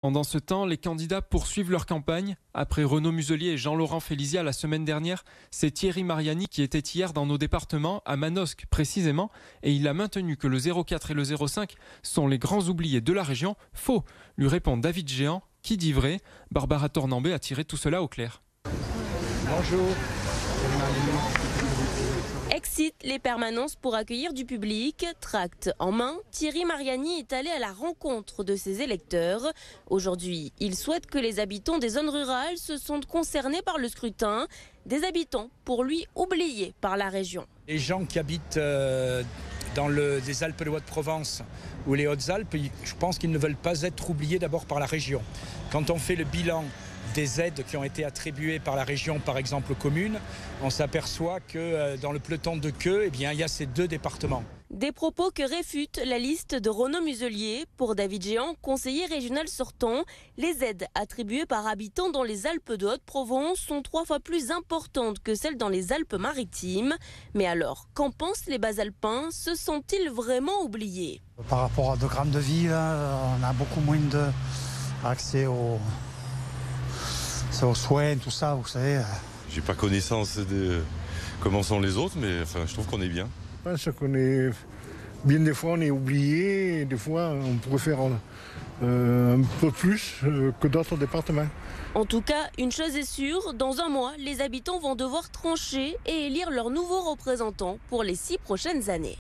Pendant ce temps, les candidats poursuivent leur campagne. Après Renaud Muselier et Jean-Laurent Féliziat la semaine dernière, c'est Thierry Mariani qui était hier dans nos départements, à Manosque précisément, et il a maintenu que le 04 et le 05 sont les grands oubliés de la région. Faux, lui répond David Géant, qui dit vrai. Barbara Tornambé a tiré tout cela au clair. Bonjour. Excite les permanences pour accueillir du public. Tract en main, Thierry Mariani est allé à la rencontre de ses électeurs. Aujourd'hui, il souhaite que les habitants des zones rurales se sentent concernés par le scrutin. Des habitants, pour lui, oubliés par la région. Les gens qui habitent dans les Alpes de Haute-Provence ou les Hautes-Alpes, je pense qu'ils ne veulent pas être oubliés d'abord par la région. Quand on fait le bilan des aides qui ont été attribuées par la région, par exemple aux communes, on s'aperçoit que dans le peloton de queue, il y a ces deux départements. Des propos que réfute la liste de Renaud Muselier. Pour David Géant, conseiller régional sortant, les aides attribuées par habitant dans les Alpes de Haute-Provence sont 3 fois plus importantes que celles dans les Alpes-Maritimes. Mais alors, qu'en pensent les Basalpins? Se sont-ils vraiment oubliés? Par rapport à de grandes villes, on a beaucoup moins d'accès aux soins, tout ça, vous savez. J'ai pas connaissance de comment sont les autres, mais enfin, je trouve qu'on est bien. Je pense qu'on est bien, des fois on est oublié, des fois on pourrait faire un peu plus que d'autres départements. En tout cas, une chose est sûre, dans un mois, les habitants vont devoir trancher et élire leurs nouveaux représentants pour les 6 prochaines années.